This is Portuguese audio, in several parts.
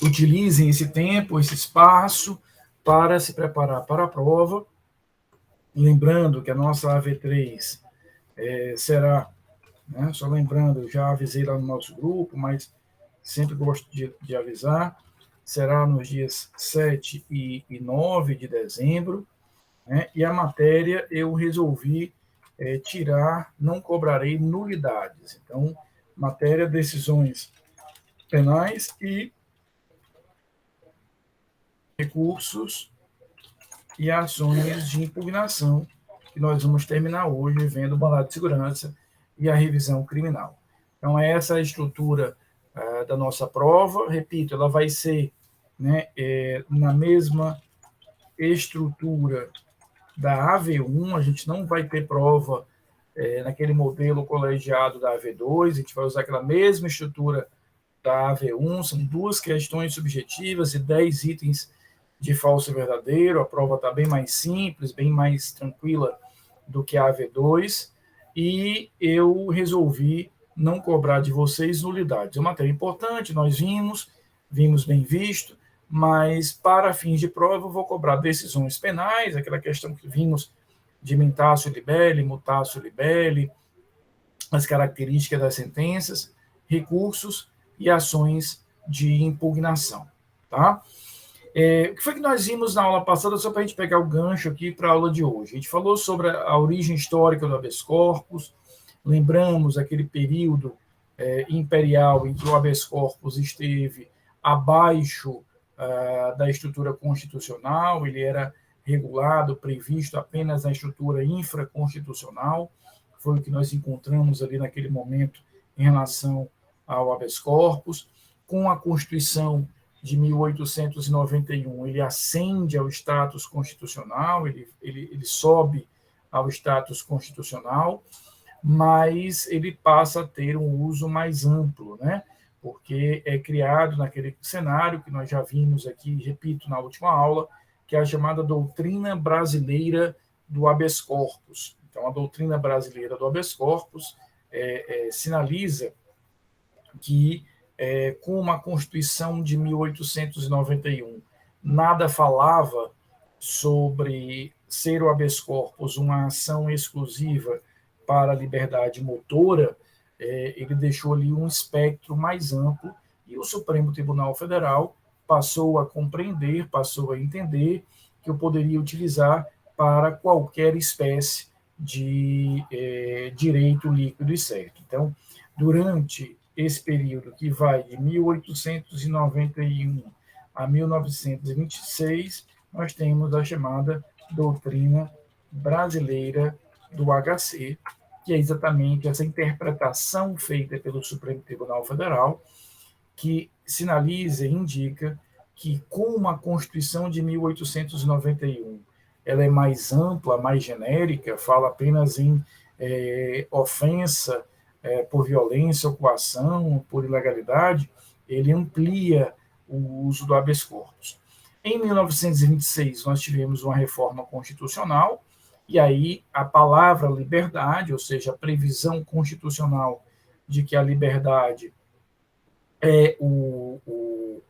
utilizem esse tempo, esse espaço, para se preparar para a prova. Lembrando que a nossa AV3 será, né, só lembrando, eu já avisei lá no nosso grupo, mas sempre gosto de avisar, será nos dias 7 e 9 de dezembro, né, e a matéria eu resolvi tirar, não cobrarei nulidades. Então, matéria, decisões penais e recursos e ações de impugnação, que nós vamos terminar hoje vendo o mandado de segurança e a revisão criminal. Então, essa é a estrutura da nossa prova. Repito, ela vai ser, né, na mesma estrutura da AV1, a gente não vai ter prova naquele modelo colegiado da AV2, a gente vai usar aquela mesma estrutura da AV1, são 2 questões subjetivas e 10 itens de falso e verdadeiro. A prova está bem mais simples, bem mais tranquila do que a AV2, e eu resolvi não cobrar de vocês nulidades. É uma matéria importante, nós vimos bem visto, mas para fins de prova eu vou cobrar decisões penais, aquela questão que vimos de mentatio libelli, mutatio libelli, as características das sentenças, recursos e ações de impugnação. Tá? O que foi que nós vimos na aula passada, só para a gente pegar o gancho aqui para a aula de hoje? A gente falou sobre a origem histórica do habeas corpus, lembramos aquele período imperial em que o habeas corpus esteve abaixo da estrutura constitucional, ele era regulado, previsto apenas na estrutura infraconstitucional, foi o que nós encontramos ali naquele momento em relação ao habeas corpus. Com a Constituição de 1891, ele ascende ao status constitucional, ele sobe ao status constitucional, mas ele passa a ter um uso mais amplo, né? Porque é criado naquele cenário que nós já vimos aqui, repito, na última aula, que é a chamada doutrina brasileira do habeas corpus. Então, a doutrina brasileira do habeas corpus sinaliza que, com uma Constituição de 1891, nada falava sobre ser o habeas corpus uma ação exclusiva para a liberdade motora, ele deixou ali um espectro mais amplo, e o Supremo Tribunal Federal passou a compreender, passou a entender que eu poderia utilizar para qualquer espécie de direito líquido e certo. Então, durante esse período que vai de 1891 a 1926, nós temos a chamada doutrina brasileira do HC, que é exatamente essa interpretação feita pelo Supremo Tribunal Federal, que sinaliza e indica que, com a Constituição de 1891, ela é mais ampla, mais genérica, fala apenas em ofensa por violência ou coação, por ilegalidade, ele amplia o uso do habeas corpus. Em 1926, nós tivemos uma reforma constitucional, e aí a palavra liberdade, ou seja, a previsão constitucional de que a liberdade é o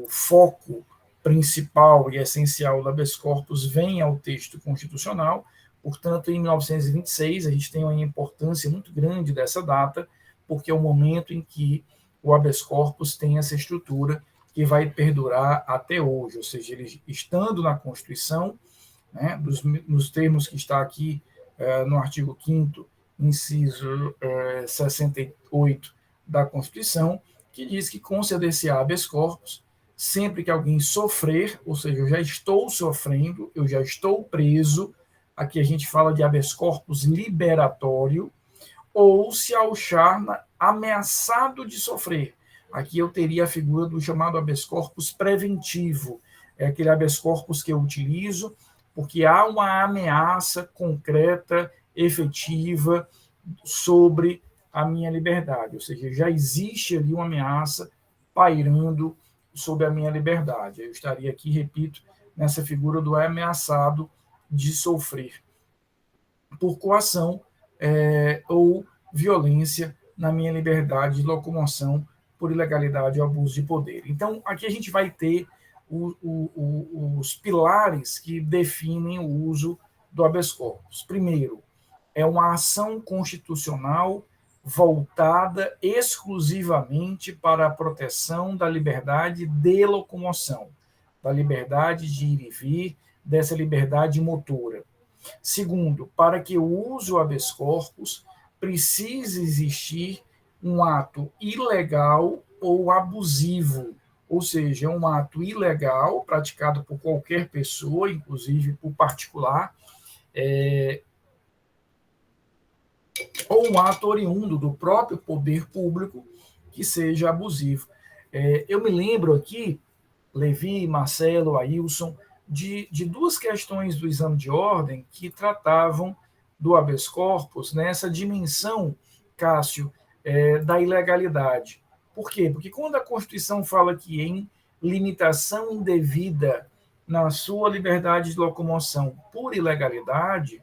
foco principal e essencial do habeas corpus, vem ao texto constitucional. Portanto, em 1926, a gente tem uma importância muito grande dessa data, porque é o momento em que o habeas corpus tem essa estrutura que vai perdurar até hoje, ou seja, ele estando na Constituição, né, nos termos que está aqui no artigo 5º, inciso 68 da Constituição, que diz que conceder-se habeas corpus sempre que alguém sofrer, ou seja, eu já estou sofrendo, eu já estou preso, aqui a gente fala de habeas corpus liberatório, ou se achar ameaçado de sofrer. Aqui eu teria a figura do chamado habeas corpus preventivo, é aquele habeas corpus que eu utilizo porque há uma ameaça concreta, efetiva, sobre a minha liberdade, ou seja, já existe ali uma ameaça pairando sobre a minha liberdade. Eu estaria aqui, repito, nessa figura do ameaçado de sofrer por coação ou violência na minha liberdade de locomoção por ilegalidade ou abuso de poder. Então, aqui a gente vai ter os pilares que definem o uso do habeas corpus. Primeiro, é uma ação constitucional voltada exclusivamente para a proteção da liberdade de locomoção, da liberdade de ir e vir, dessa liberdade motora. Segundo, para que o uso do habeas corpus precisa existir um ato ilegal ou abusivo, ou seja, um ato ilegal praticado por qualquer pessoa, inclusive por particular, ou um ato oriundo do próprio poder público que seja abusivo. Eu me lembro aqui, Levi, Marcelo, Ailson, de duas questões do exame de ordem que tratavam do habeas corpus nessa dimensão, Cássio, da ilegalidade. Por quê? Porque quando a Constituição fala que em limitação indevida na sua liberdade de locomoção por ilegalidade,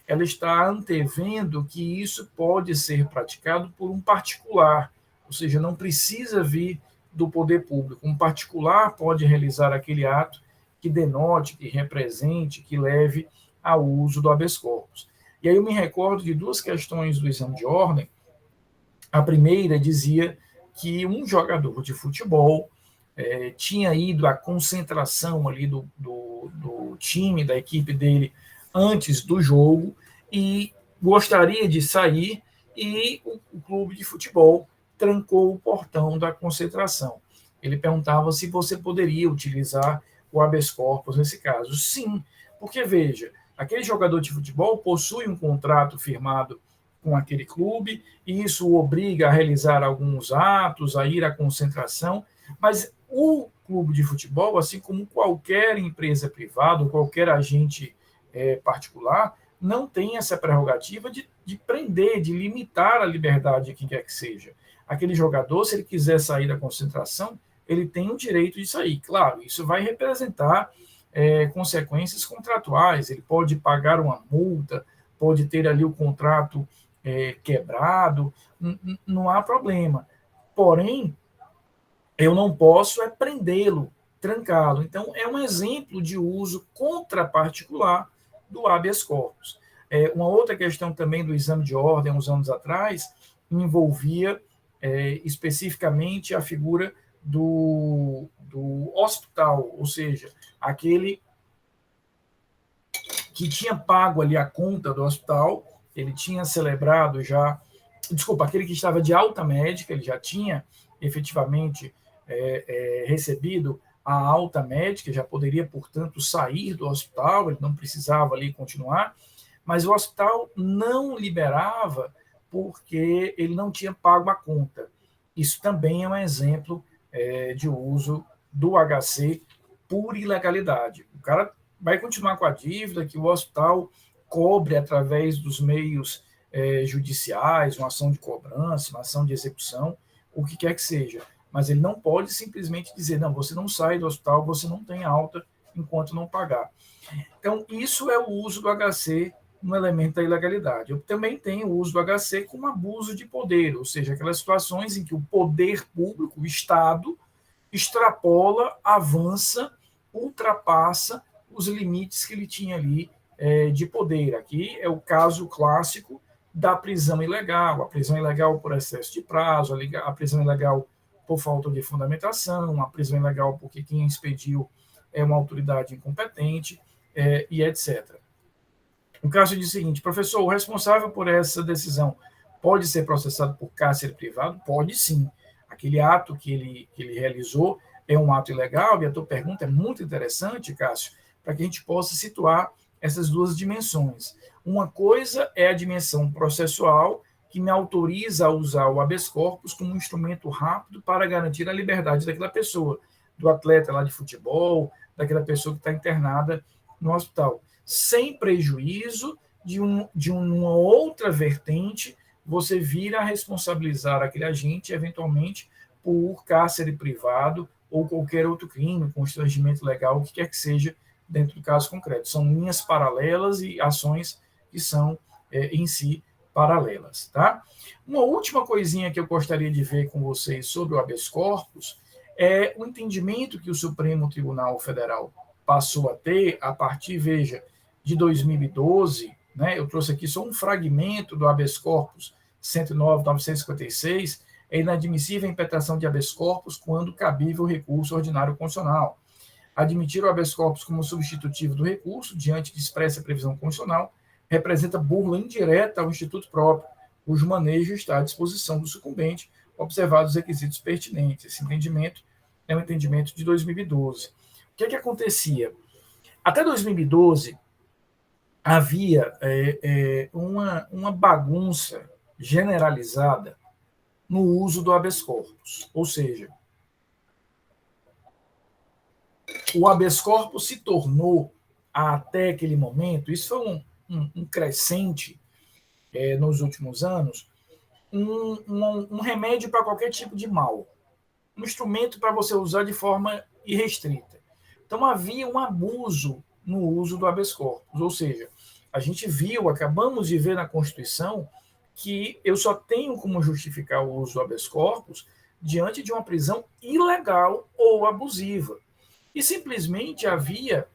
ela está antevendo que isso pode ser praticado por um particular, ou seja, não precisa vir do poder público. Um particular pode realizar aquele ato que denote, que represente, que leve ao uso do habeas corpus. E aí eu me recordo de duas questões do exame de ordem. A primeira dizia que um jogador de futebol tinha ido à concentração ali do time, da equipe dele, antes do jogo, e gostaria de sair, e o clube de futebol trancou o portão da concentração. Ele perguntava se você poderia utilizar o habeas corpus nesse caso. Sim, porque, veja, aquele jogador de futebol possui um contrato firmado com aquele clube, e isso o obriga a realizar alguns atos, a ir à concentração, mas o clube de futebol, assim como qualquer empresa privada, qualquer agente particular, não tem essa prerrogativa de prender, de limitar a liberdade de quem quer que seja. Aquele jogador, se ele quiser sair da concentração, ele tem o direito de sair. Claro, isso vai representar consequências contratuais, ele pode pagar uma multa, pode ter ali o contrato quebrado, não há problema. Porém, eu não posso prendê-lo, trancá-lo. Então, é um exemplo de uso contra particular do habeas corpus. Uma outra questão também do exame de ordem, uns anos atrás, envolvia especificamente a figura do hospital, ou seja, aquele que tinha pago ali a conta do hospital, ele tinha celebrado já, desculpa, aquele que estava de alta médica, ele já tinha efetivamente recebido a alta médica, já poderia, portanto, sair do hospital, ele não precisava ali continuar, mas o hospital não liberava porque ele não tinha pago a conta. Isso também é um exemplo de uso do HC por ilegalidade. O cara vai continuar com a dívida que o hospital cobre através dos meios judiciais, uma ação de cobrança, uma ação de execução, o que quer que seja. Mas ele não pode simplesmente dizer, não, você não sai do hospital, você não tem alta enquanto não pagar. Então, isso é o uso do HC no elemento da ilegalidade. Eu também tenho o uso do HC como abuso de poder, ou seja, aquelas situações em que o poder público, o Estado, extrapola, avança, ultrapassa os limites que ele tinha ali de poder. Aqui é o caso clássico da prisão ilegal, a prisão ilegal por excesso de prazo, a prisão ilegal por falta de fundamentação, a prisão ilegal porque quem expediu é uma autoridade incompetente, e etc. O caso diz o seguinte, professor, o responsável por essa decisão pode ser processado por cárcere privado? Pode sim. Aquele ato que ele realizou é um ato ilegal, e a tua pergunta é muito interessante, Cássio, para que a gente possa situar essas duas dimensões. Uma coisa é a dimensão processual, que me autoriza a usar o habeas corpus como um instrumento rápido para garantir a liberdade daquela pessoa, do atleta lá de futebol, daquela pessoa que está internada no hospital, sem prejuízo de uma outra vertente, você vir a responsabilizar aquele agente, eventualmente, por cárcere privado ou qualquer outro crime, constrangimento legal, o que quer que seja, dentro do caso concreto. São linhas paralelas e ações que são, em si, paralelas, tá? Uma última coisinha que eu gostaria de ver com vocês sobre o habeas corpus é o entendimento que o Supremo Tribunal Federal passou a ter a partir, veja, de 2012, né? Eu trouxe aqui só um fragmento do habeas corpus 109.956, é inadmissível a impetração de habeas corpus quando cabível recurso ordinário constitucional. Admitir o habeas corpus como substitutivo do recurso, diante de expressa previsão constitucional, representa burla indireta ao instituto próprio, cujo manejo está à disposição do sucumbente, observados os requisitos pertinentes. Esse entendimento é um entendimento de 2012. O que é que acontecia? Até 2012, havia uma bagunça generalizada no uso do habeas corpus. Ou seja, o habeas corpus se tornou, até aquele momento, isso foi um crescente nos últimos anos, um remédio para qualquer tipo de mal, um instrumento para você usar de forma irrestrita. Então havia um abuso no uso do habeas corpus, ou seja, a gente viu, acabamos de ver na Constituição, que eu só tenho como justificar o uso do habeas corpus diante de uma prisão ilegal ou abusiva. E simplesmente havia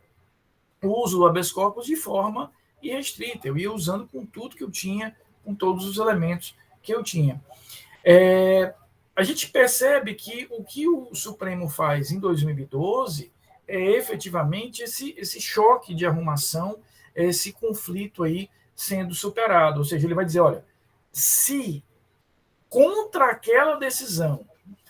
o uso do habeas corpus de forma irrestrita. Eu ia usando com tudo que eu tinha, com todos os elementos que eu tinha. A gente percebe que o que o Supremo faz em 2012 é efetivamente esse choque de arrumação, esse conflito aí sendo superado. Ou seja, ele vai dizer, olha, se contra aquela decisão,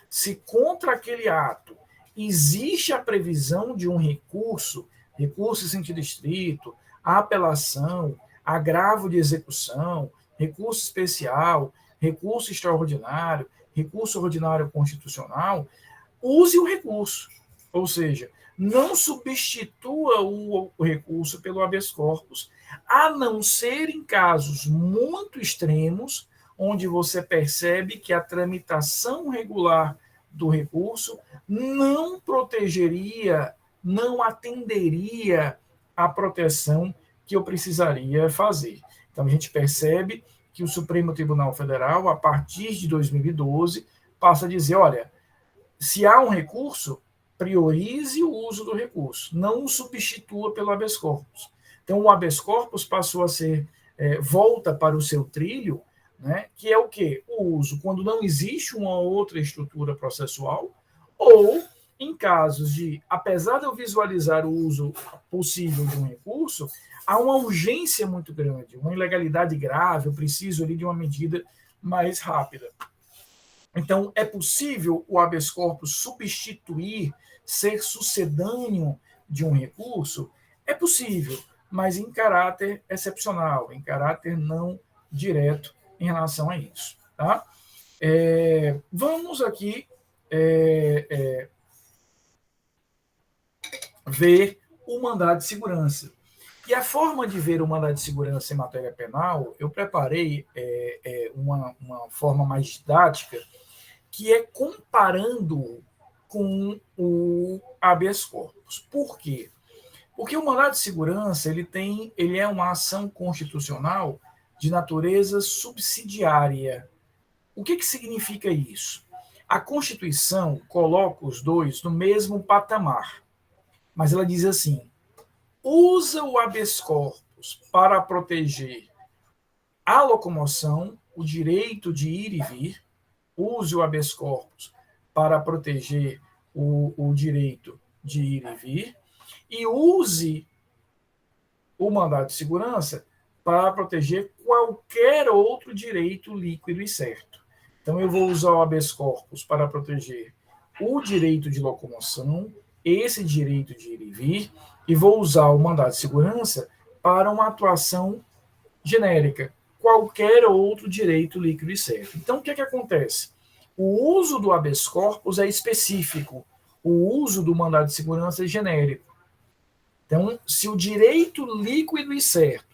se contra aquele ato, existe a previsão de um recurso em sentido estrito, apelação, agravo de execução, recurso especial, recurso extraordinário, recurso ordinário constitucional, use o recurso. Ou seja, não substitua o recurso pelo habeas corpus, a não ser em casos muito extremos, onde você percebe que a tramitação regular do recurso não protegeria, não atenderia à proteção que eu precisaria fazer. Então, a gente percebe que o Supremo Tribunal Federal, a partir de 2012, passa a dizer, olha, se há um recurso, priorize o uso do recurso, não o substitua pelo habeas corpus. Então, o habeas corpus passou a ser, volta para o seu trilho, né, que é o quê? O uso quando não existe uma outra estrutura processual, ou em casos de, apesar de eu visualizar o uso possível de um recurso, há uma urgência muito grande, uma ilegalidade grave, eu preciso ali de uma medida mais rápida. Então, é possível o habeas corpus substituir, ser sucedâneo de um recurso? É possível, mas em caráter excepcional, em caráter não direto em relação a isso. Tá? Vamos aqui ver o mandado de segurança. E a forma de ver o mandado de segurança em matéria penal, eu preparei uma forma mais didática, que é comparando com o habeas corpus. Por quê? Porque o mandado de segurança ele é uma ação constitucional de natureza subsidiária. O que significa isso? A Constituição coloca os dois no mesmo patamar, mas ela diz assim, usa o habeas corpus para proteger a locomoção, o direito de ir e vir, use o habeas corpus para proteger o direito de ir e vir, e use o mandado de segurança para proteger qualquer outro direito líquido e certo. Então, eu vou usar o habeas corpus para proteger o direito de locomoção, esse direito de ir e vir, e vou usar o mandado de segurança para uma atuação genérica, qualquer outro direito líquido e certo. Então, o que acontece? O uso do habeas corpus é específico, o uso do mandado de segurança é genérico. Então, se o direito líquido e certo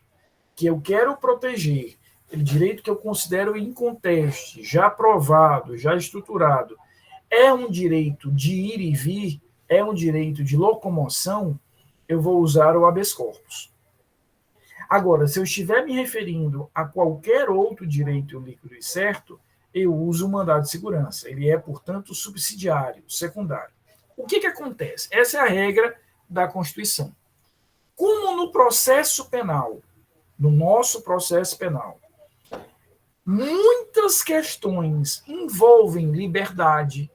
que eu quero proteger, aquele direito que eu considero inconteste, já provado, já estruturado, é um direito de ir e vir, é um direito de locomoção, eu vou usar o habeas corpus. Agora, se eu estiver me referindo a qualquer outro direito líquido e certo, eu uso o mandado de segurança. Ele é, portanto, subsidiário, secundário. O que acontece? Essa é a regra da Constituição. Como no processo penal, no nosso processo penal, muitas questões envolvem liberdade,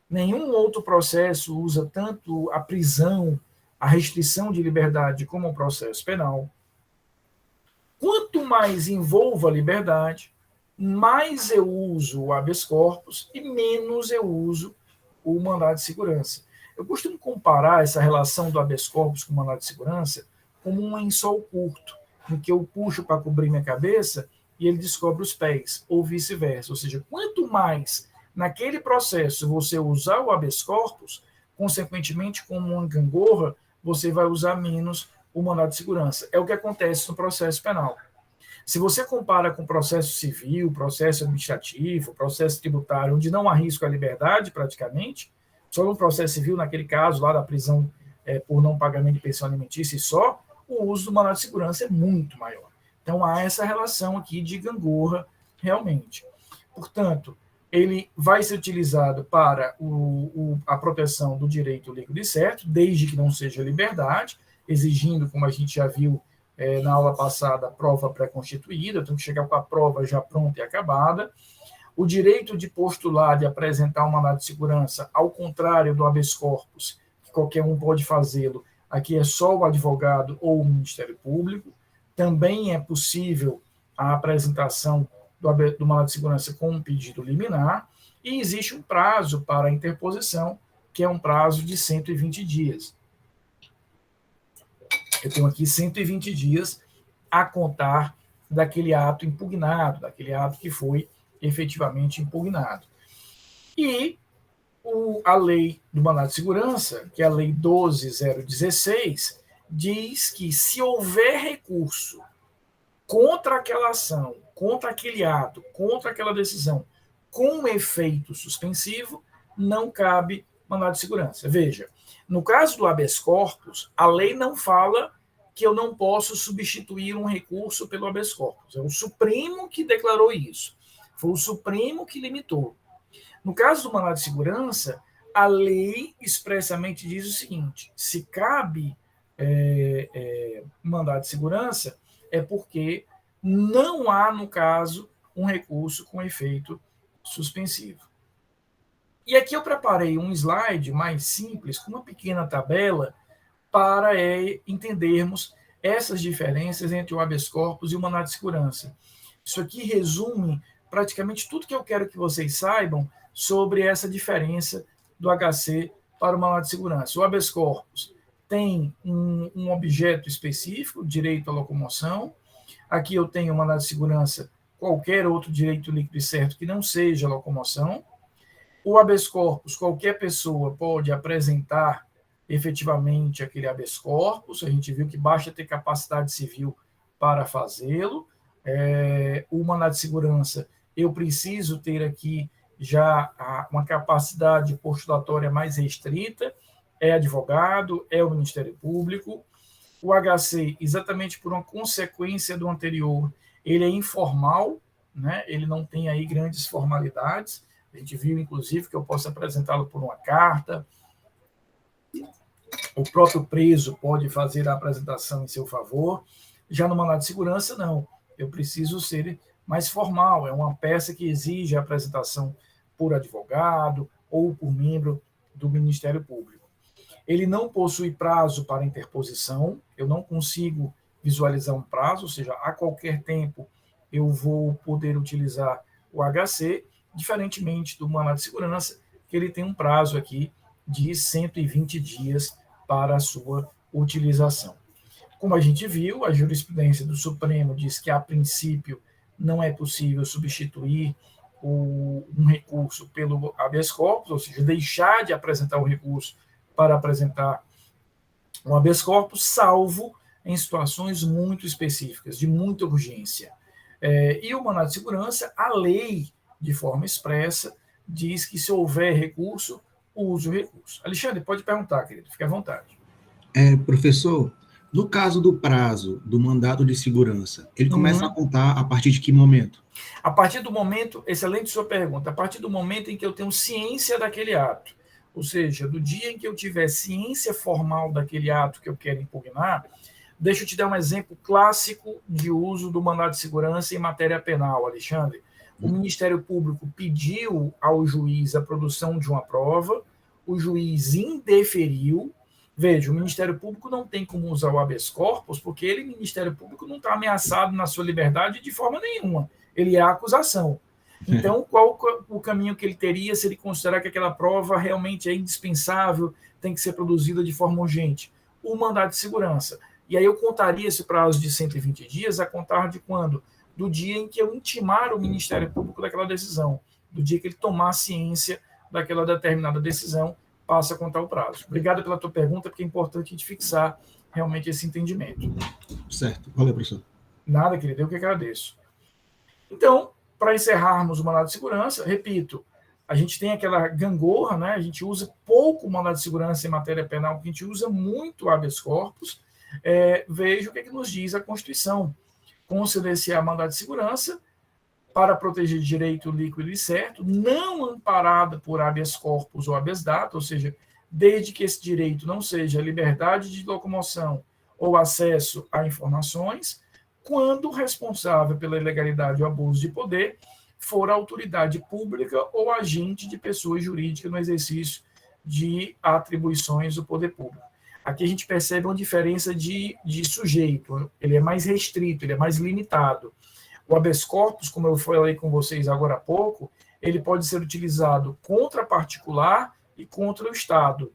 nenhum outro processo usa tanto a prisão, a restrição de liberdade como o processo penal. Quanto mais envolva a liberdade, mais eu uso o habeas corpus e menos eu uso o mandado de segurança. Eu costumo comparar essa relação do habeas corpus com o mandado de segurança como um lençol curto, em que eu puxo para cobrir minha cabeça e ele descobre os pés, ou vice-versa. Ou seja, quanto mais naquele processo você usar o habeas corpus, consequentemente, como uma gangorra, você vai usar menos o mandado de segurança. É o que acontece no processo penal. Se você compara com processo civil, processo administrativo, processo tributário, onde não há risco à liberdade, praticamente, só no processo civil, naquele caso lá da prisão por não pagamento de pensão alimentícia e só, o uso do mandado de segurança é muito maior. Então, há essa relação aqui de gangorra, realmente. Portanto, ele vai ser utilizado para a proteção do direito líquido e certo, desde que não seja liberdade, exigindo, como a gente já viu na aula passada, a prova pré-constituída, eu tenho que chegar com a prova já pronta e acabada. O direito de postular, de apresentar um mandado de segurança, ao contrário do habeas corpus, que qualquer um pode fazê-lo, aqui é só o advogado ou o Ministério Público. Também é possível a apresentação do mandado de segurança com um pedido liminar, e existe um prazo para a interposição, que é um prazo de 120 dias. Eu tenho aqui 120 dias a contar daquele ato impugnado, daquele ato que foi efetivamente impugnado. E a lei do mandado de segurança, que é a lei 12.016, diz que se houver recurso contra aquela ação, contra aquele ato, contra aquela decisão, com efeito suspensivo, não cabe mandado de segurança. Veja, no caso do habeas corpus, a lei não fala que eu não posso substituir um recurso pelo habeas corpus. É o Supremo que declarou isso. Foi o Supremo que limitou. No caso do mandado de segurança, a lei expressamente diz o seguinte: se cabe mandado de segurança, é porque não há, no caso, um recurso com efeito suspensivo. E aqui eu preparei um slide mais simples, com uma pequena tabela, para entendermos essas diferenças entre o habeas corpus e o mandado de segurança. Isso aqui resume praticamente tudo que eu quero que vocês saibam sobre essa diferença do HC para o mandado de segurança. O habeas corpus tem um objeto específico, direito à locomoção. Aqui eu tenho o mandado de segurança, qualquer outro direito líquido e certo que não seja locomoção. O habeas corpus, qualquer pessoa pode apresentar efetivamente aquele habeas corpus, a gente viu que basta ter capacidade civil para fazê-lo. O mandado de segurança, eu preciso ter aqui já uma capacidade postulatória mais restrita, é advogado, é o Ministério Público. O HC, exatamente por uma consequência do anterior, ele é informal, né? Ele não tem aí grandes formalidades. A gente viu, inclusive, que eu posso apresentá-lo por uma carta. O próprio preso pode fazer a apresentação em seu favor. Já no mandado de segurança, não. Eu preciso ser mais formal. É uma peça que exige a apresentação por advogado ou por membro do Ministério Público. Ele não possui prazo para interposição. Eu não consigo visualizar um prazo, ou seja, a qualquer tempo eu vou poder utilizar o HC, diferentemente do mandado de segurança, que ele tem um prazo aqui de 120 dias para a sua utilização. Como a gente viu, a jurisprudência do Supremo diz que, a princípio, não é possível substituir um recurso pelo habeas corpus, ou seja, deixar de apresentar o recurso para apresentar um habeas corpus, salvo em situações muito específicas, de muita urgência. E o mandado de segurança, a lei, de forma expressa, diz que, se houver recurso, use o recurso. Alexandre, pode perguntar, querido, fique à vontade. Professor, No caso do prazo do mandado de segurança, ele começa a contar a partir de que momento? A partir do momento, excelente sua pergunta, a partir do momento em que eu tenho ciência daquele ato, ou seja, do dia em que eu tiver ciência formal daquele ato que eu quero impugnar. Deixa eu te dar um exemplo clássico de uso do mandado de segurança em matéria penal, Alexandre. O Ministério Público pediu ao juiz a produção de uma prova, o juiz indeferiu. Veja, o Ministério Público não tem como usar o habeas corpus, porque ele, Ministério Público, não está ameaçado na sua liberdade de forma nenhuma. Ele é a acusação. Então, qual o caminho que ele teria se ele considerar que aquela prova realmente é indispensável, tem que ser produzida de forma urgente? O mandado de segurança. E aí eu contaria esse prazo de 120 dias a contar de quando? Do dia em que eu intimar o Ministério Público daquela decisão, do dia que ele tomar ciência daquela determinada decisão, passa a contar o prazo. Obrigado pela tua pergunta, porque é importante a gente fixar realmente esse entendimento. Certo. Valeu, professor. Nada, querido, eu que agradeço. Então, para encerrarmos o mandado de segurança, repito, a gente tem aquela gangorra, né? A gente usa pouco o mandado de segurança em matéria penal, porque a gente usa muito o habeas corpus. Veja o que nos diz a Constituição. Conceder-se-á mandado de segurança para proteger direito líquido e certo, não amparado por habeas corpus ou habeas data, ou seja, desde que esse direito não seja liberdade de locomoção ou acesso a informações, quando o responsável pela ilegalidade ou abuso de poder for a autoridade pública ou agente de pessoa jurídica no exercício de atribuições do poder público. Aqui a gente percebe uma diferença de sujeito, ele é mais restrito, ele é mais limitado. O habeas corpus, como eu falei com vocês agora há pouco, ele pode ser utilizado contra particular e contra o Estado.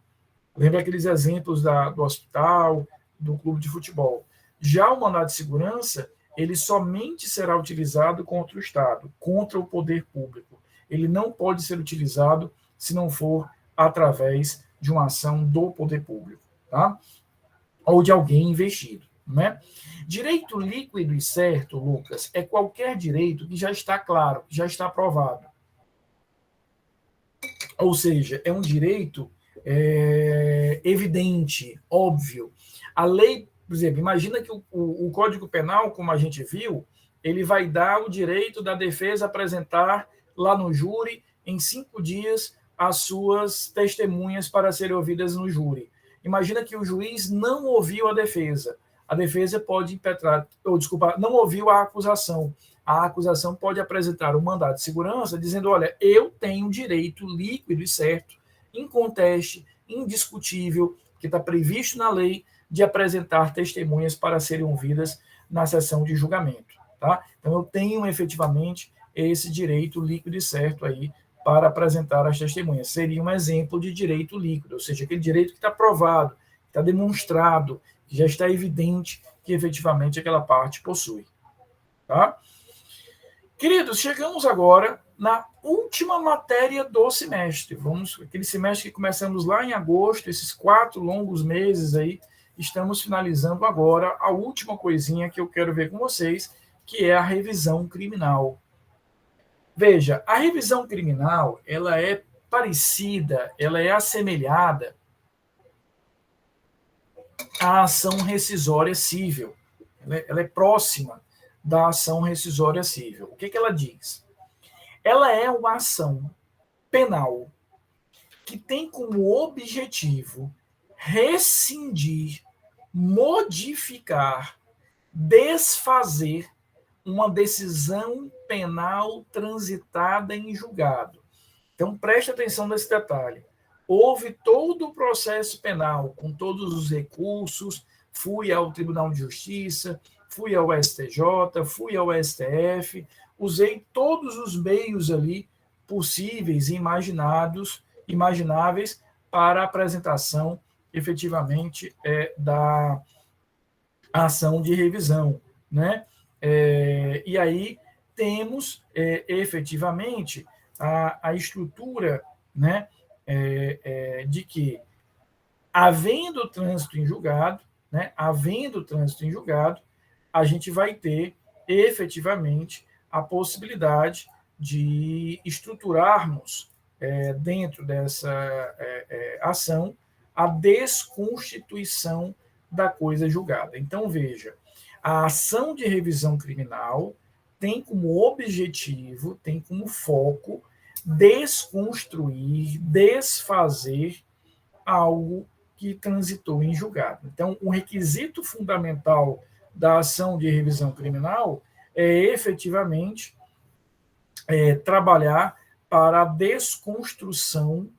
Lembra aqueles exemplos do hospital, do clube de futebol. Já o mandado de segurança, ele somente será utilizado contra o Estado, contra o poder público. Ele não pode ser utilizado se não for através de uma ação do poder público, tá? Ou de alguém investido, né? Direito líquido e certo, Lucas, é qualquer direito que já está claro, que já está aprovado. Ou seja, é um direito evidente, óbvio. A lei, por exemplo, imagina que o Código Penal, como a gente viu, ele vai dar o direito da defesa apresentar lá no júri, em 5 dias, as suas testemunhas para serem ouvidas no júri. Imagina que o juiz não ouviu a defesa. A defesa pode impetrar, não ouviu a acusação. A acusação pode apresentar um mandado de segurança dizendo, olha, eu tenho direito líquido e certo, inconteste, indiscutível, que está previsto na lei, de apresentar testemunhas para serem ouvidas na sessão de julgamento. Tá? Então, eu tenho efetivamente esse direito líquido e certo aí para apresentar as testemunhas. Seria um exemplo de direito líquido, ou seja, aquele direito que está provado, que está demonstrado, que já está evidente que efetivamente aquela parte possui. Tá? Queridos, chegamos agora na última matéria do semestre. Aquele semestre que começamos lá em agosto, esses 4 longos meses aí, estamos finalizando agora a última coisinha que eu quero ver com vocês, que é a revisão criminal. Veja, a revisão criminal, ela é parecida, ela é assemelhada à ação rescisória cível. Ela é próxima da ação rescisória cível. O que ela diz? Ela é uma ação penal que tem como objetivo rescindir, modificar, desfazer uma decisão penal transitada em julgado. Então, preste atenção nesse detalhe. Houve todo o processo penal, com todos os recursos, fui ao Tribunal de Justiça, fui ao STJ, fui ao STF, usei todos os meios ali possíveis e imagináveis para a apresentação, efetivamente, da ação de revisão, né? E aí temos, efetivamente, a estrutura, né, de que, havendo trânsito em julgado, né, a gente vai ter, efetivamente, a possibilidade de estruturarmos, dentro dessa ação, a desconstituição da coisa julgada. Então, veja, a ação de revisão criminal tem como objetivo, tem como foco desconstruir, desfazer algo que transitou em julgado. Então, o requisito fundamental da ação de revisão criminal é efetivamente trabalhar para a desconstrução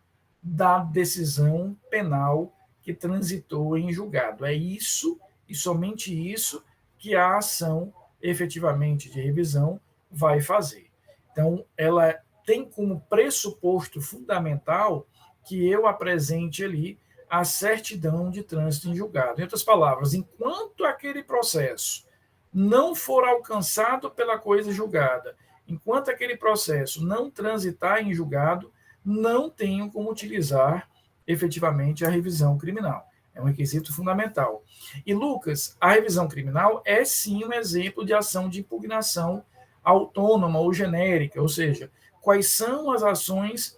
da decisão penal que transitou em julgado. É isso e somente isso que a ação efetivamente de revisão vai fazer. Então, ela tem como pressuposto fundamental que eu apresente ali a certidão de trânsito em julgado. Em outras palavras, enquanto aquele processo não for alcançado pela coisa julgada, enquanto aquele processo não transitar em julgado, não tenho como utilizar efetivamente a revisão criminal. É um requisito fundamental. E, Lucas, a revisão criminal é sim um exemplo de ação de impugnação autônoma ou genérica, ou seja, quais são as ações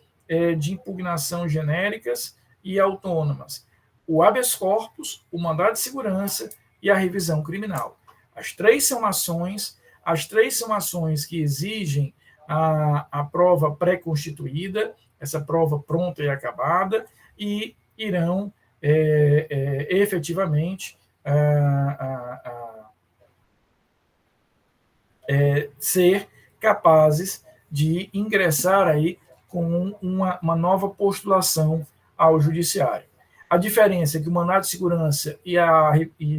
de impugnação genéricas e autônomas? O habeas corpus, o mandado de segurança e a revisão criminal. As três são ações que exigem a prova pré-constituída, essa prova pronta e acabada, e irão efetivamente ser capazes de ingressar aí com uma nova postulação ao judiciário. A diferença é que o mandado de segurança e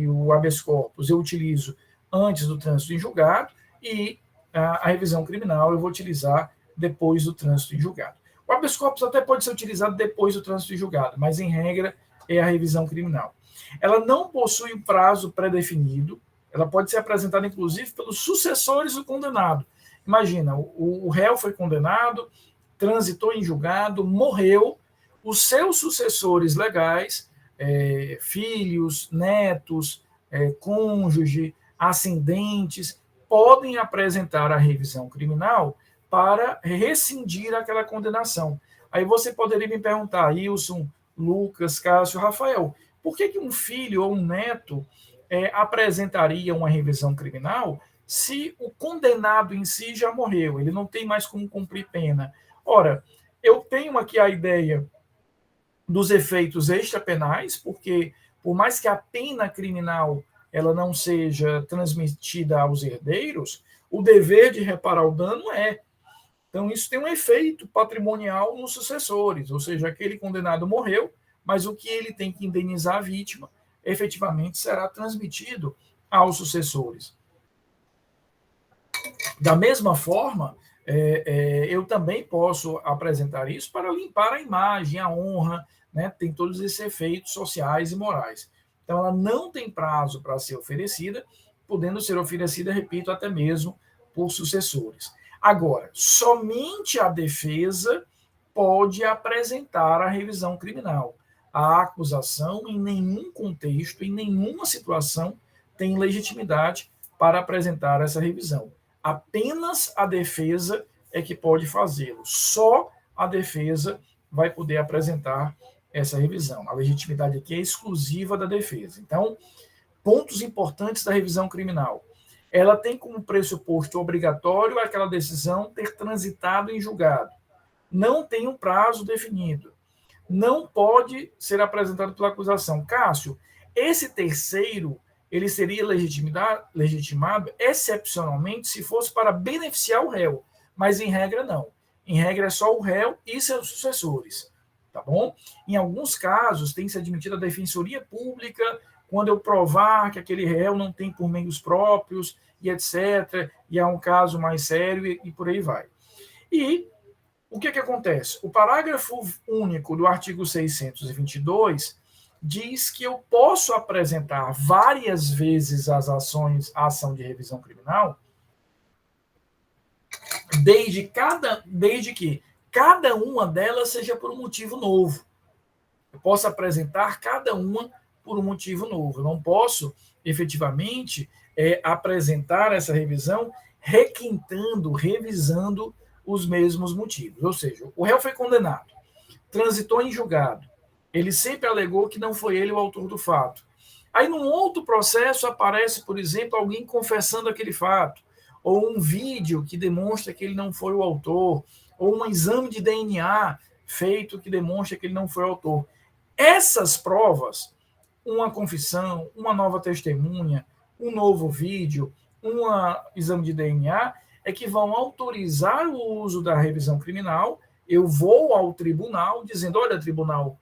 o habeas corpus eu utilizo antes do trânsito em julgado e a revisão criminal eu vou utilizar depois do trânsito em julgado. O habeas corpus até pode ser utilizado depois do trânsito em julgado, mas em regra é a revisão criminal. Ela não possui um prazo pré-definido, ela pode ser apresentada inclusive pelos sucessores do condenado. Imagina, o réu foi condenado, transitou em julgado, morreu, os seus sucessores legais, filhos, netos, cônjuge, ascendentes, podem apresentar a revisão criminal para rescindir aquela condenação. Aí você poderia me perguntar, Wilson, Lucas, Cássio, Rafael, por que um filho ou um neto apresentaria uma revisão criminal se o condenado em si já morreu, ele não tem mais como cumprir pena? Ora, eu tenho aqui a ideia dos efeitos extrapenais, porque por mais que a pena criminal ela não seja transmitida aos herdeiros, o dever de reparar o dano é. Então, isso tem um efeito patrimonial nos sucessores, ou seja, aquele condenado morreu, mas o que ele tem que indenizar a vítima, efetivamente será transmitido aos sucessores. Da mesma forma, eu também posso apresentar isso para limpar a imagem, a honra, né? Tem todos esses efeitos sociais e morais. Então, ela não tem prazo para ser oferecida, podendo ser oferecida, repito, até mesmo por sucessores. Agora, somente a defesa pode apresentar a revisão criminal. A acusação, em nenhum contexto, em nenhuma situação, tem legitimidade para apresentar essa revisão. Apenas a defesa é que pode fazê-lo. Só a defesa vai poder apresentar essa revisão. A legitimidade aqui é exclusiva da defesa. Então, pontos importantes da revisão criminal. Ela tem como pressuposto obrigatório aquela decisão ter transitado em julgado. Não tem um prazo definido. Não pode ser apresentado pela acusação. Cássio, esse terceiro, ele seria legitimado excepcionalmente se fosse para beneficiar o réu, mas em regra não. Em regra é só o réu e seus sucessores, tá bom? Em alguns casos tem se admitido a defensoria pública quando eu provar que aquele réu não tem por meios próprios e etc, e é um caso mais sério e por aí vai. E o que acontece? O parágrafo único do artigo 622 diz que eu posso apresentar várias vezes a ação de revisão criminal, desde que cada uma delas seja por um motivo novo. Eu posso apresentar cada uma por um motivo novo. Eu não posso, efetivamente, apresentar essa revisão revisando os mesmos motivos. Ou seja, o réu foi condenado, transitou em julgado, ele sempre alegou que não foi ele o autor do fato. Aí, num outro processo, aparece, por exemplo, alguém confessando aquele fato, ou um vídeo que demonstra que ele não foi o autor, ou um exame de DNA feito que demonstra que ele não foi o autor. Essas provas, uma confissão, uma nova testemunha, um novo vídeo, um exame de DNA, é que vão autorizar o uso da revisão criminal. Eu vou ao tribunal dizendo, olha, tribunal,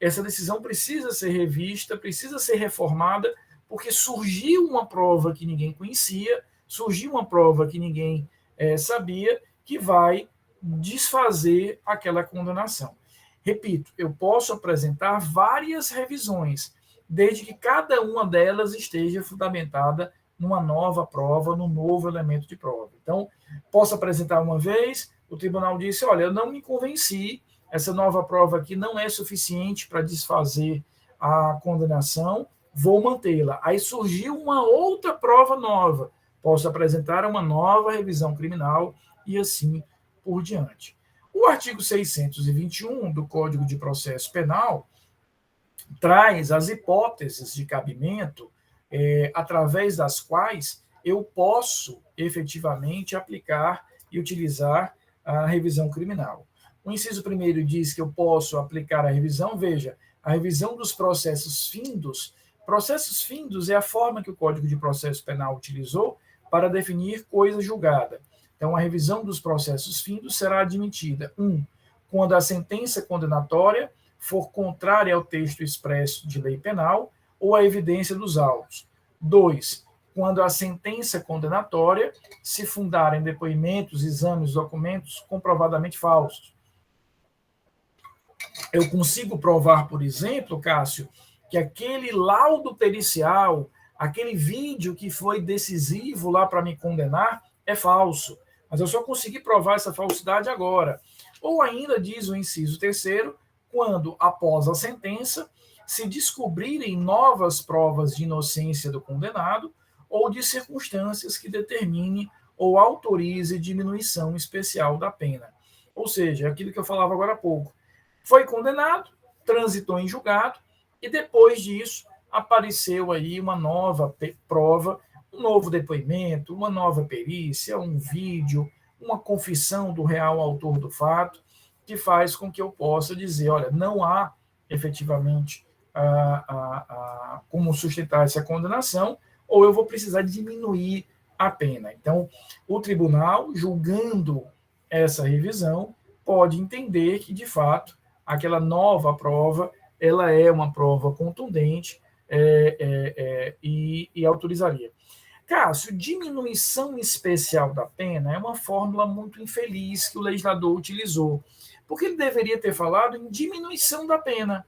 essa decisão precisa ser revista, precisa ser reformada, porque surgiu uma prova que ninguém conhecia, surgiu uma prova que ninguém sabia, que vai desfazer aquela condenação. Repito, eu posso apresentar várias revisões, desde que cada uma delas esteja fundamentada numa nova prova, num novo elemento de prova. Então, posso apresentar uma vez, o tribunal disse, olha, eu não me convenci, essa nova prova aqui não é suficiente para desfazer a condenação, vou mantê-la. Aí surgiu uma outra prova nova, posso apresentar uma nova revisão criminal e assim por diante. O artigo 621 do Código de Processo Penal traz as hipóteses de cabimento através das quais eu posso efetivamente aplicar e utilizar a revisão criminal. O inciso 1º diz que eu posso aplicar a revisão, veja, a revisão dos processos findos. Processos findos é a forma que o Código de Processo Penal utilizou para definir coisa julgada. Então, a revisão dos processos findos será admitida, quando a sentença condenatória for contrária ao texto expresso de lei penal ou à evidência dos autos. 2, quando a sentença condenatória se fundar em depoimentos, exames, documentos comprovadamente falsos. Eu consigo provar, por exemplo, Cássio, que aquele laudo pericial, aquele vídeo que foi decisivo lá para me condenar, é falso. Mas eu só consegui provar essa falsidade agora. Ou ainda, diz o inciso 3º, quando, após a sentença, se descobrirem novas provas de inocência do condenado ou de circunstâncias que determine ou autorize diminuição especial da pena. Ou seja, aquilo que eu falava agora há pouco. Foi condenado, transitou em julgado, e depois disso apareceu aí uma nova prova, um novo depoimento, uma nova perícia, um vídeo, uma confissão do real autor do fato, que faz com que eu possa dizer, olha, não há efetivamente como sustentar essa condenação, ou eu vou precisar diminuir a pena. Então, o tribunal, julgando essa revisão, pode entender que, de fato, aquela nova prova, ela é uma prova contundente e autorizaria. Cássio, diminuição especial da pena é uma fórmula muito infeliz que o legislador utilizou, porque ele deveria ter falado em diminuição da pena.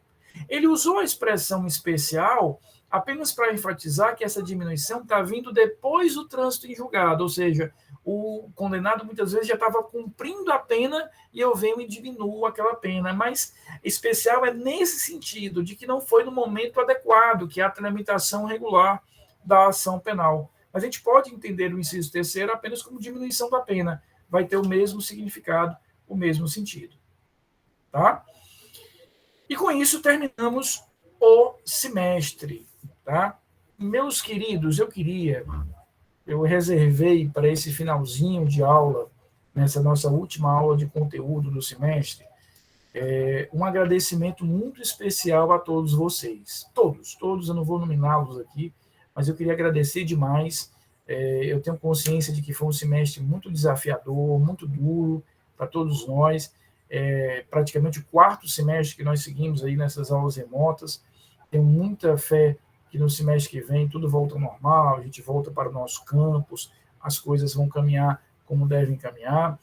Ele usou a expressão especial apenas para enfatizar que essa diminuição está vindo depois do trânsito em julgado, ou seja, o condenado muitas vezes já estava cumprindo a pena e eu venho e diminuo aquela pena, mas especial é nesse sentido, de que não foi no momento adequado, que é a tramitação regular da ação penal. Mas a gente pode entender o inciso 3º apenas como diminuição da pena, vai ter o mesmo significado, o mesmo sentido. Tá? E com isso terminamos o semestre. Tá? Meus queridos, eu reservei para esse finalzinho de aula, nessa nossa última aula de conteúdo do semestre, um agradecimento muito especial a todos vocês. Todos, eu não vou nominá-los aqui, mas eu queria agradecer demais. Eu tenho consciência de que foi um semestre muito desafiador, muito duro para todos nós. Praticamente o 4º semestre que nós seguimos aí nessas aulas remotas. Tenho muita fé que no semestre que vem tudo volta ao normal, a gente volta para o nosso campus, as coisas vão caminhar como devem caminhar.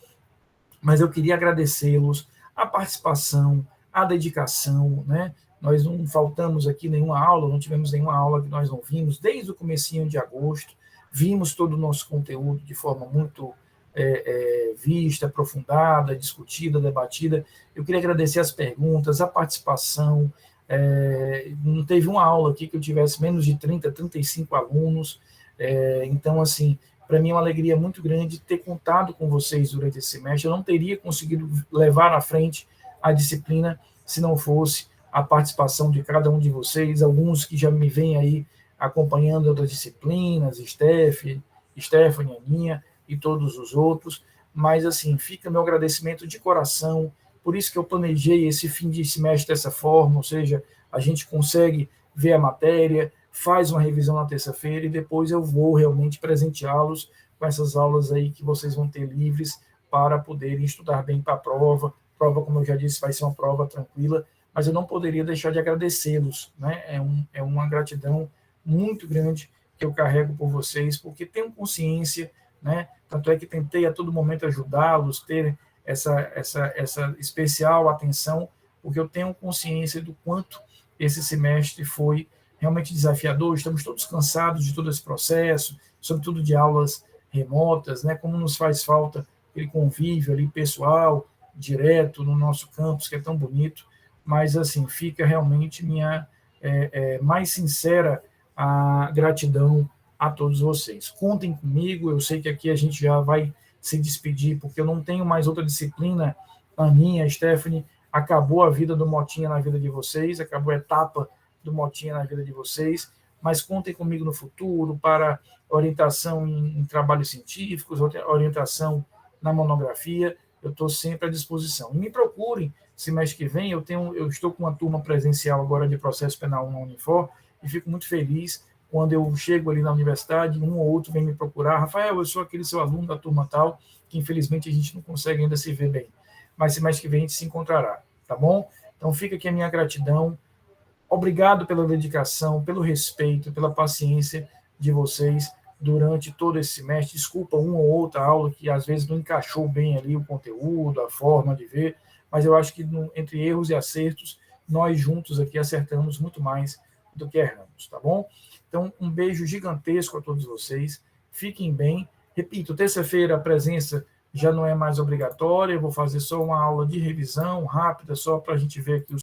Mas eu queria agradecê-los a participação, a dedicação, né? Nós não faltamos aqui nenhuma aula, não tivemos nenhuma aula que nós não vimos, desde o comecinho de agosto, vimos todo o nosso conteúdo de forma muito vista, aprofundada, discutida, debatida. Eu queria agradecer as perguntas, a participação. Não teve uma aula aqui que eu tivesse menos de 30, 35 alunos. Então, assim, para mim é uma alegria muito grande ter contado com vocês durante esse semestre. Eu não teria conseguido levar à frente a disciplina se não fosse a participação de cada um de vocês, alguns que já me vêm aí acompanhando outras disciplinas, Stephanie, Aninha e todos os outros, mas assim, fica meu agradecimento de coração, por isso que eu planejei esse fim de semestre dessa forma, ou seja, a gente consegue ver a matéria, faz uma revisão na terça-feira e depois eu vou realmente presenteá-los com essas aulas aí que vocês vão ter livres para poderem estudar bem para a prova. Prova, como eu já disse, vai ser uma prova tranquila, mas eu não poderia deixar de agradecê-los, né? É uma gratidão muito grande que eu carrego por vocês, porque tenho consciência, né? Tanto é que tentei a todo momento ajudá-los, ter essa especial atenção, porque eu tenho consciência do quanto esse semestre foi realmente desafiador. Estamos todos cansados de todo esse processo, sobretudo de aulas remotas, né? Como nos faz falta aquele convívio ali pessoal, direto no nosso campus, que é tão bonito, mas assim, fica realmente minha mais sincera a gratidão a todos vocês. Contem comigo, eu sei que aqui a gente já vai se despedir, porque eu não tenho mais outra disciplina. A Aninha, a Stephanie, acabou a vida do Motinha na vida de vocês, acabou a etapa do Motinha na vida de vocês, mas contem comigo no futuro para orientação em trabalhos científicos, orientação na monografia, eu estou sempre à disposição. E me procurem, semestre que vem, eu estou com uma turma presencial agora de processo penal na Unifor, e fico muito feliz quando eu chego ali na universidade, um ou outro vem me procurar, Rafael, eu sou aquele seu aluno da turma tal, que infelizmente a gente não consegue ainda se ver bem, mas semestre que vem a gente se encontrará, tá bom? Então fica aqui a minha gratidão, obrigado pela dedicação, pelo respeito, pela paciência de vocês durante todo esse semestre. Desculpa uma ou outra aula que às vezes não encaixou bem ali o conteúdo, a forma de ver, mas eu acho que entre erros e acertos, nós juntos aqui acertamos muito mais do que erramos, tá bom? Então, um beijo gigantesco a todos vocês, fiquem bem. Repito, terça-feira a presença já não é mais obrigatória, eu vou fazer só uma aula de revisão rápida, só para a gente ver aqui os